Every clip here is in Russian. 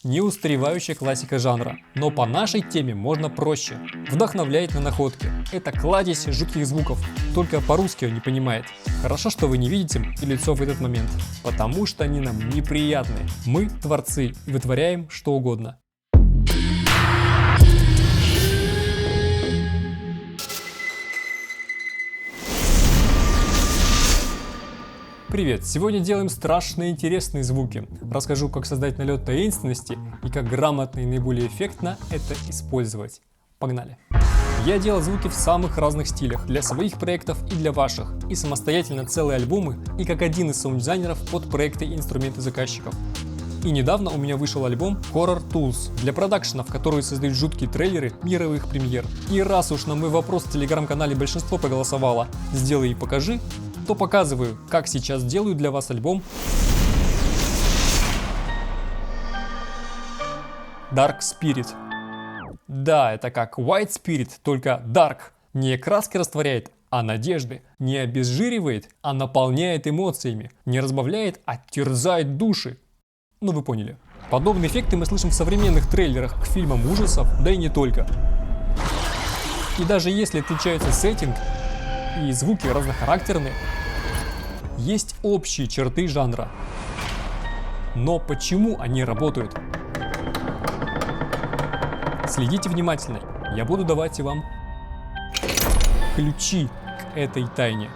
Неустаревающая классика жанра, но по нашей теме можно проще. Вдохновляет на находки. Это кладезь жутких звуков, только по-русски он не понимает. Хорошо, что вы не видите и лицо в этот момент, потому что они нам неприятны. Мы творцы и вытворяем что угодно. Привет! Сегодня делаем страшно интересные звуки. Расскажу, как создать налет таинственности и как грамотно и наиболее эффектно это использовать. Погнали! Я делал звуки в самых разных стилях, для своих проектов и для ваших, и самостоятельно целые альбомы, и как один из саунд-дизайнеров под проекты и инструменты заказчиков. И недавно у меня вышел альбом Horror Tools для продакшенов, которые создают жуткие трейлеры мировых премьер. И раз уж на мой вопрос в телеграм-канале большинство проголосовало «Сделай и покажи», то показываю, как сейчас делаю для вас альбом Dark Spirit. Да, это как White Spirit, только Dark. Не краски растворяет, а надежды. Не обезжиривает, а наполняет эмоциями. Не разбавляет, а терзает души. Ну вы поняли. Подобные эффекты мы слышим в современных трейлерах к фильмам ужасов, да и не только. И даже если отличаются сеттинг и звуки разнохарактерные, есть общие черты жанра. Но почему они работают? Следите внимательно, я буду давать вам ключи к этой тайне.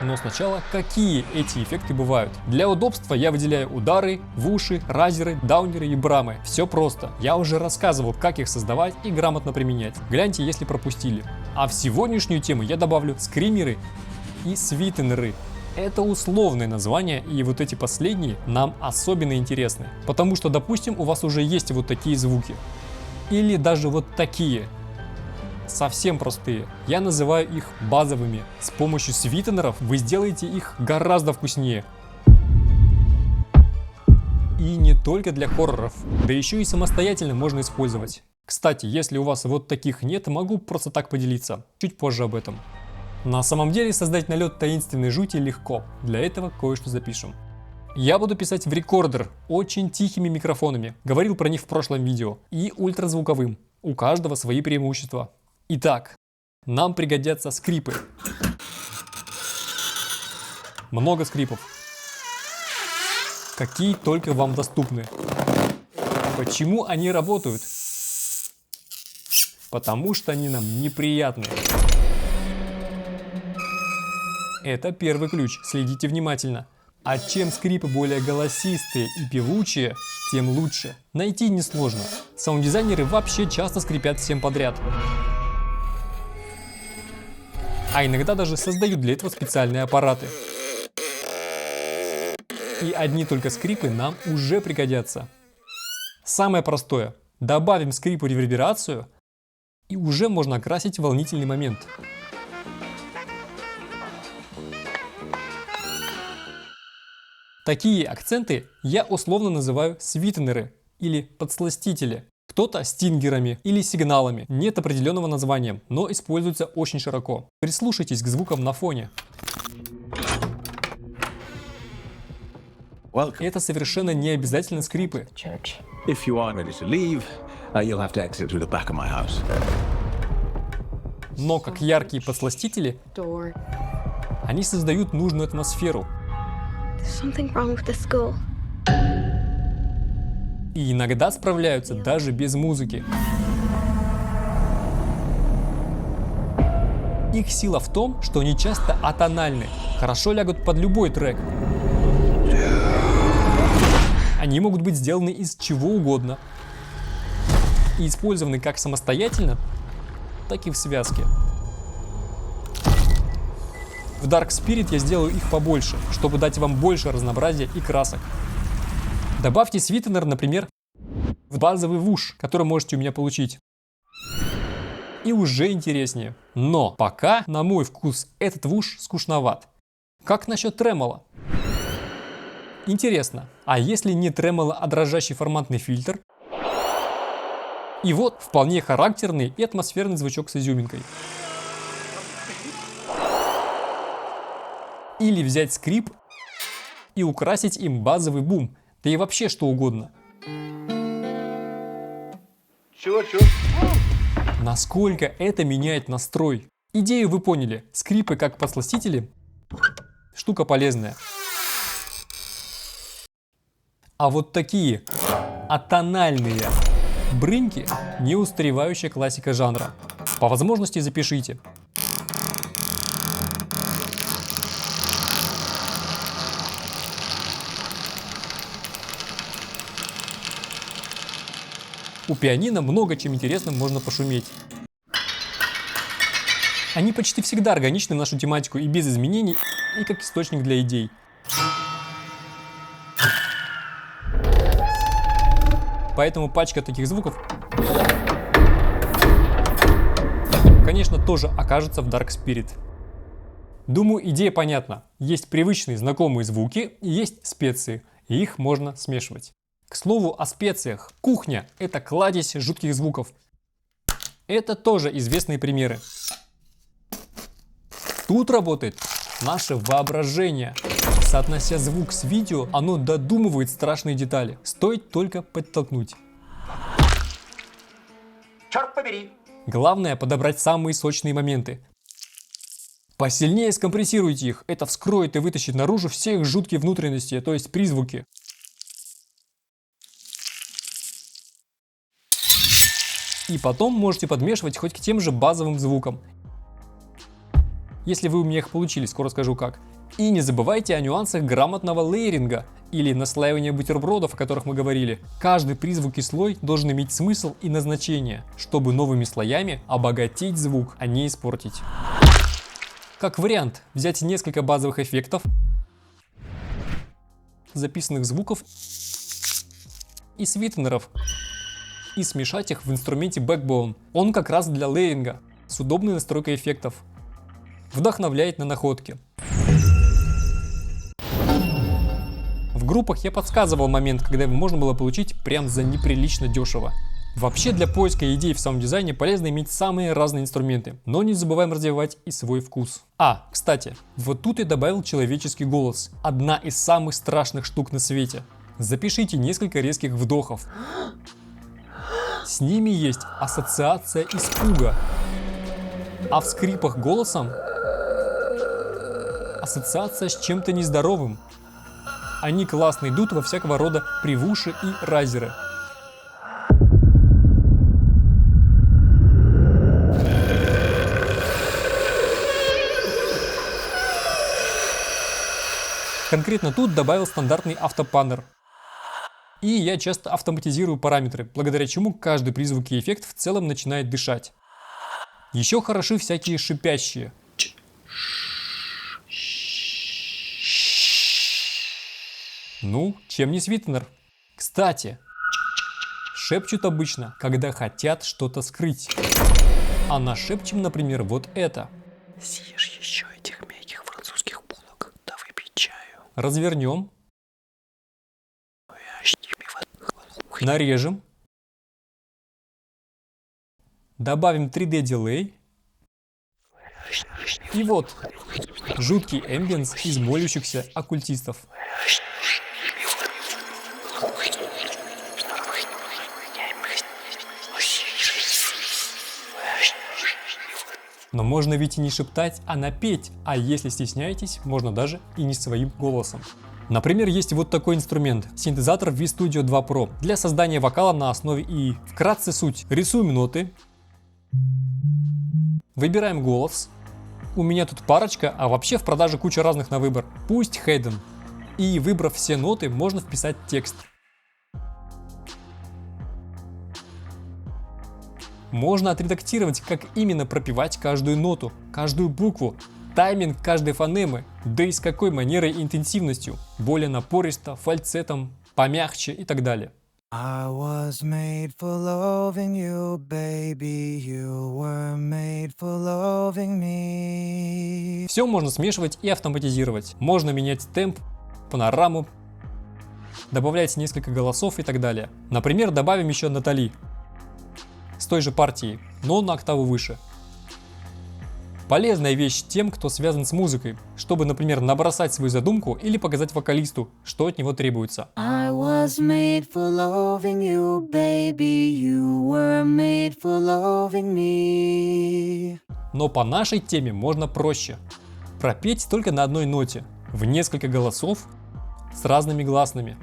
Но сначала, какие эти эффекты бывают? Для удобства я выделяю удары, вуши, райзеры, даунеры и брамы. Все просто. Я уже рассказывал, как их создавать и грамотно применять. Гляньте, если пропустили. А в сегодняшнюю тему я добавлю скримеры и свитенеры. Это условное название, и вот эти последние нам особенно интересны. Потому что, допустим, у вас уже есть вот такие звуки. Или даже вот такие. Совсем простые. Я называю их базовыми. С помощью свитенеров вы сделаете их гораздо вкуснее. И не только для хорроров, да еще и самостоятельно можно использовать. Кстати, если у вас вот таких нет, могу просто так поделиться. Чуть позже об этом. На самом деле создать налет таинственной жути легко. Для этого кое-что запишем. Я буду писать в рекордер очень тихими микрофонами. Говорил про них в прошлом видео. И ультразвуковым. У каждого свои преимущества. Итак, нам пригодятся скрипы. Много скрипов. Какие только вам доступны. Почему они работают? Потому что они нам неприятны. Это первый ключ, следите внимательно. А чем скрипы более голосистые и певучие, тем лучше. Найти несложно. Саунд-дизайнеры вообще часто скрипят всем подряд. А иногда даже создают для этого специальные аппараты. И одни только скрипы нам уже пригодятся. Самое простое. Добавим скрипу реверберацию, и уже можно окрасить волнительный момент. Такие акценты я условно называю свитенеры или подсластители. Кто-то стингерами или сигналами. Нет определенного названия, но используется очень широко. Прислушайтесь к звукам на фоне. Это совершенно не обязательно скрипы. Но как яркие подсластители, они создают нужную атмосферу. И иногда справляются даже без музыки. Их сила в том, что они часто атональны, хорошо лягут под любой трек. Они могут быть сделаны из чего угодно и использованы как самостоятельно, так и в связке. В Dark Spirit я сделаю их побольше, чтобы дать вам больше разнообразия и красок. Добавьте свитенер, например, в базовый вуш, который можете у меня получить. И уже интереснее. Но пока, на мой вкус, этот вуш скучноват. Как насчет тремоло? Интересно, а если не тремоло, а дрожащий форматный фильтр? И вот вполне характерный и атмосферный звучок с изюминкой. Или взять скрип и украсить им базовый бум, да и вообще что угодно. Чего? Насколько это меняет настрой. Идею вы поняли. Скрипы как подсластители – штука полезная. А вот такие атональные брыньки – неустаревающая классика жанра. По возможности запишите. У пианино много чем интересным можно пошуметь. Они почти всегда органичны в нашу тематику и без изменений, и как источник для идей. Поэтому пачка таких звуков, конечно, тоже окажется в Dark Spirit. Думаю, идея понятна. Есть привычные знакомые звуки и есть специи, и их можно смешивать. К слову о специях. Кухня – это кладезь жутких звуков. Это тоже известные примеры. Тут работает наше воображение. Соотнося звук с видео, оно додумывает страшные детали. Стоит только подтолкнуть. Черт побери! Главное подобрать самые сочные моменты. Посильнее скомпрессируйте их. Это вскроет и вытащит наружу все их жуткие внутренности, то есть призвуки. И потом можете подмешивать хоть к тем же базовым звукам. Если вы у меня их получили, скоро скажу как. И не забывайте о нюансах грамотного лейеринга или наслаивания бутербродов, о которых мы говорили. Каждый призвук и слой должен иметь смысл и назначение, чтобы новыми слоями обогатить звук, а не испортить. Как вариант, взять несколько базовых эффектов, записанных звуков и свитенеров, и смешать их в инструменте Backbone. Он как раз для лейеринга, с удобной настройкой эффектов. Вдохновляет на находки. В группах я подсказывал момент, когда его можно было получить прям за неприлично дешево. Вообще для поиска идей в саунд-дизайне полезно иметь самые разные инструменты, но не забываем развивать и свой вкус. Кстати, вот тут я добавил человеческий голос. Одна из самых страшных штук на свете. Запишите несколько резких вдохов. С ними есть ассоциация испуга. А в скрипах голосом ассоциация с чем-то нездоровым. Они классно идут во всякого рода привуши и райзеры. Конкретно тут добавил стандартный автопаннер. И я часто автоматизирую параметры, благодаря чему каждый призвук и эффект в целом начинает дышать. Еще хороши всякие шипящие. Ну, чем не свитнер? Кстати, шепчут обычно, когда хотят что-то скрыть. А нашепчем, например, вот это. Съешь еще этих мягких французских булок, да выпей чаю. Развернем. Нарежем. Добавим 3D дилей. И вот, жуткий эмбиенс из молящихся оккультистов. Но можно ведь и не шептать, а напеть, а если стесняетесь, можно даже и не своим голосом. Например, есть вот такой инструмент – синтезатор V-Studio 2 Pro для создания вокала на основе ИИ. Вкратце суть. Рисуем ноты, выбираем голос. У меня тут парочка, а вообще в продаже куча разных на выбор. Пусть Hayden. И выбрав все ноты, можно вписать текст. Можно отредактировать, как именно пропевать каждую ноту, каждую букву, тайминг каждой фонемы, да и с какой манерой и интенсивностью, более напористо, фальцетом, помягче и так далее. I was made for loving you, baby. You were made for loving me. Все можно смешивать и автоматизировать. Можно менять темп, панораму, добавлять несколько голосов и так далее. Например, добавим еще Натали с той же партией, но на октаву выше. Полезная вещь тем, кто связан с музыкой, чтобы, например, набросать свою задумку или показать вокалисту, что от него требуется. I was made for loving you, baby. You were made for loving me. Но по нашей теме можно проще. Пропеть только на одной ноте, в несколько голосов, с разными гласными.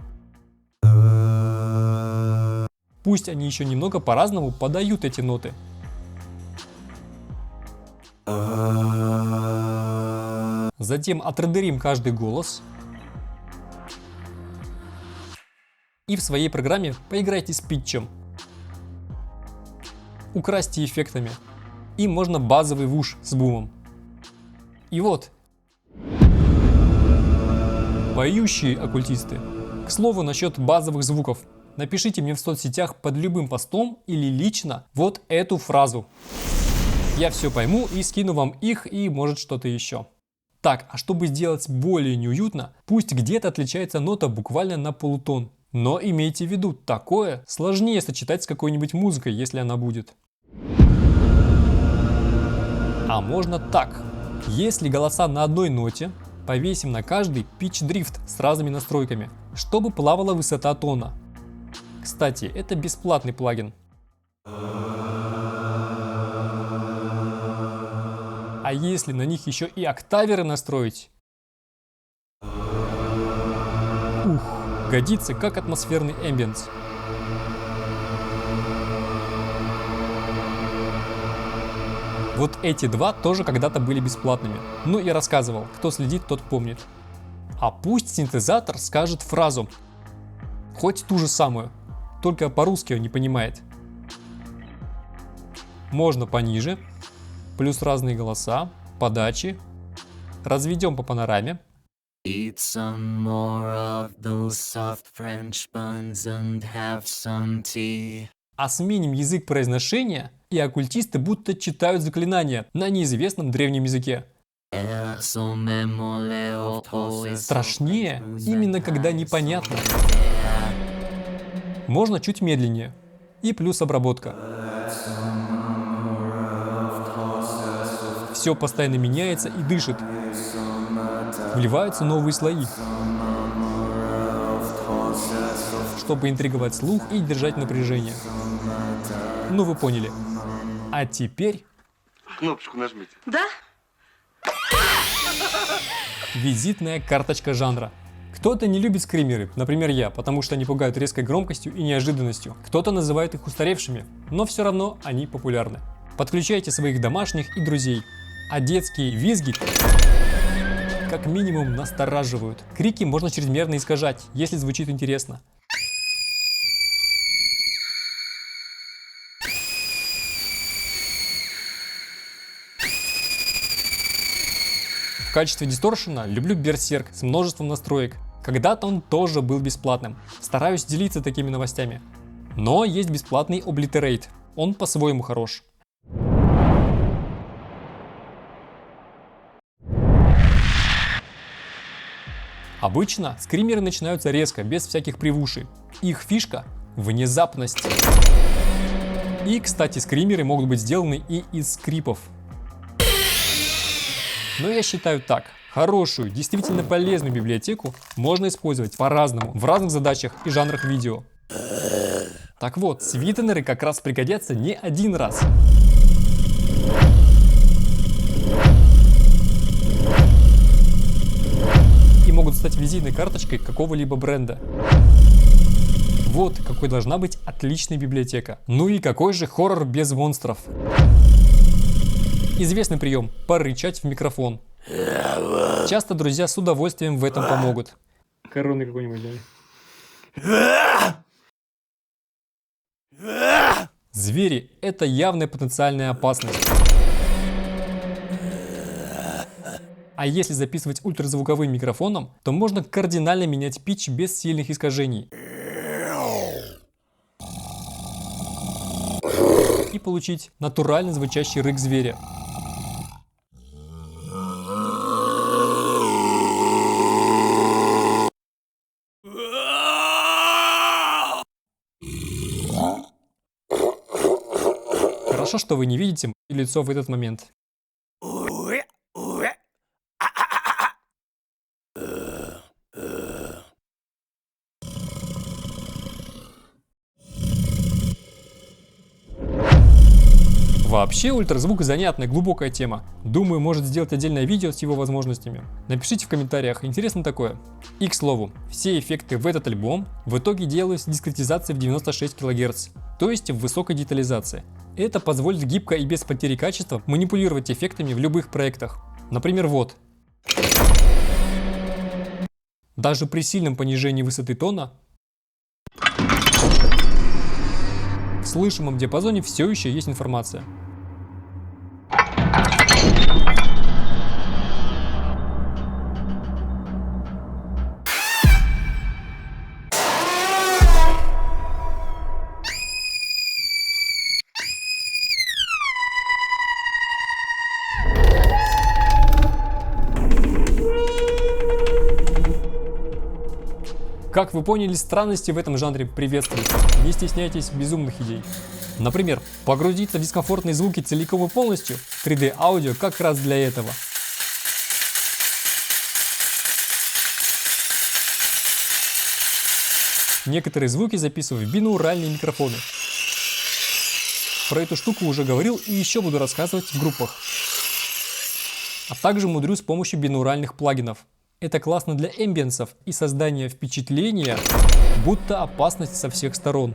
Пусть они еще немного по-разному подают эти ноты. Затем отрендерим каждый голос. И в своей программе поиграйте с питчем. Украсьте эффектами. И можно базовый вуш с бумом. И вот. Поющие оккультисты. К слову, насчет базовых звуков. Напишите мне в соцсетях под любым постом или лично вот эту фразу. Я все пойму и скину вам их и может что-то еще. Так, а чтобы сделать более неуютно, пусть где-то отличается нота буквально на полутон. Но имейте в виду, такое сложнее сочетать с какой-нибудь музыкой, если она будет. А можно так. Если голоса на одной ноте, повесим на каждый питч-дрифт с разными настройками, чтобы плавала высота тона. Кстати, это бесплатный плагин. А если на них еще и октаверы настроить? Ух, годится как атмосферный эмбиенс. Вот эти два тоже когда-то были бесплатными. Ну, я рассказывал, кто следит, тот помнит. А пусть синтезатор скажет фразу, хоть ту же самую, только по-русски он не понимает. Можно пониже, плюс разные голоса, подачи. Разведем по панораме. Eat some more of those soft French buns and have some tea. А сменим язык произношения, и оккультисты будто читают заклинания на неизвестном древнем языке. Страшнее именно когда непонятно. Можно чуть медленнее. И плюс обработка. Все постоянно меняется и дышит. Вливаются новые слои, чтобы интриговать слух и держать напряжение. Ну вы поняли. А теперь... Кнопочку нажмите. Да? Визитная карточка жанра. Кто-то не любит скримеры, например я, потому что они пугают резкой громкостью и неожиданностью. Кто-то называет их устаревшими, но все равно они популярны. Подключайте своих домашних и друзей. А детские визги как минимум настораживают. Крики можно чрезмерно искажать, если звучит интересно. В качестве дисторшена люблю Берсерк с множеством настроек. Когда-то он тоже был бесплатным. Стараюсь делиться такими новостями. Но есть бесплатный Obliterate. Он по-своему хорош. Обычно скримеры начинаются резко, без всяких привушей. Их фишка – внезапность. И, кстати, скримеры могут быть сделаны и из скрипов. Но я считаю так. Хорошую, действительно полезную библиотеку можно использовать по-разному, в разных задачах и жанрах видео. Так вот, свитенеры как раз пригодятся не один раз. И могут стать визитной карточкой какого-либо бренда. Вот какой должна быть отличная библиотека. Ну и какой же хоррор без монстров. Известный прием – порычать в микрофон. Часто друзья с удовольствием в этом помогут. Короны какой-нибудь, да? Звери – это явная потенциальная опасность. А если записывать ультразвуковым микрофоном, то можно кардинально менять питч без сильных искажений. И получить натурально звучащий рык зверя. Хорошо, что вы не видите лицо в этот момент. Вообще, ультразвук занятная, глубокая тема. Думаю, может сделать отдельное видео с его возможностями. Напишите в комментариях, интересно такое. И, к слову, все эффекты в этот альбом в итоге делаю с дискретизацией в 96 кГц, то есть в высокой детализации. Это позволит гибко и без потери качества манипулировать эффектами в любых проектах. Например, вот. Даже при сильном понижении высоты тона в слышимом диапазоне все еще есть информация. Как вы поняли, странности в этом жанре приветствуются. Не стесняйтесь безумных идей. Например, погрузиться в дискомфортные звуки целиком и полностью, 3D аудио как раз для этого. Некоторые звуки записываю в бинуральные микрофоны. Про эту штуку уже говорил и еще буду рассказывать в группах. А также мудрю с помощью бинуральных плагинов. Это классно для эмбиенсов и создания впечатления, будто опасность со всех сторон.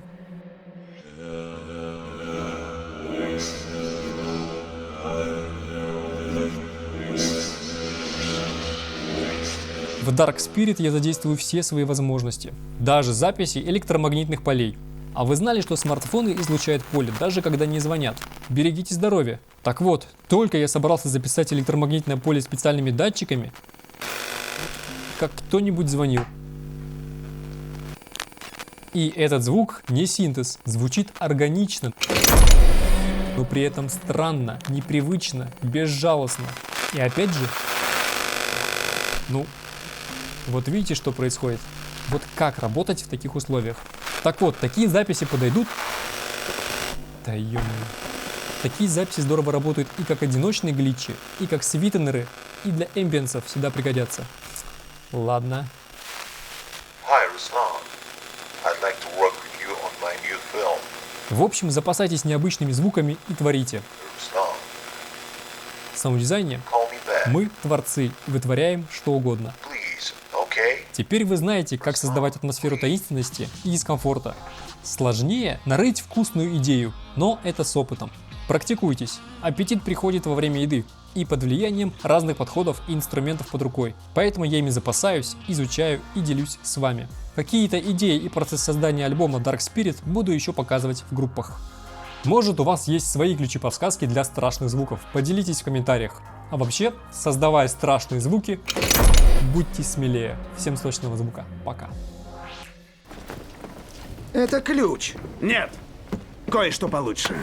В Dark Spirit я задействую все свои возможности, даже записи электромагнитных полей. А вы знали, что смартфоны излучают поле, даже когда не звонят? Берегите здоровье. Так вот, только я собрался записать электромагнитное поле специальными датчиками, как кто-нибудь звонил. И этот звук не синтез, звучит органично, но при этом странно, непривычно, безжалостно. И опять же, вот видите, что происходит? Вот как работать в таких условиях? Так вот, такие записи подойдут? Да ё-моё. Такие записи здорово работают и как одиночные глитчи, и как свитенеры, и для эмбиенсов всегда пригодятся. Ладно. Hi, Ruslan. I'd like to work with you on my new film. В общем, запасайтесь необычными звуками и творите. Ruslan, В саунд-дизайне call me back, мы, творцы, вытворяем что угодно. please, okay? Теперь вы знаете, как создавать атмосферу таинственности и дискомфорта. Сложнее нарыть вкусную идею, но это с опытом. Практикуйтесь. Аппетит приходит во время еды и под влиянием разных подходов и инструментов под рукой. Поэтому я ими запасаюсь, изучаю и делюсь с вами. Какие-то идеи и процесс создания альбома Dark Spirit буду еще показывать в группах. Может, у вас есть свои ключи-подсказки для страшных звуков, поделитесь в комментариях. А вообще, создавая страшные звуки, будьте смелее. Всем сочного звука. Пока. Это ключ. Нет, кое-что получше.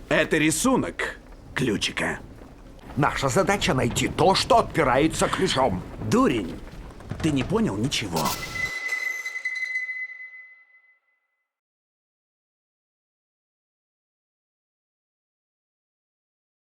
Это рисунок ключика. Наша задача найти то, что отпирается ключом. Дурень, ты не понял ничего.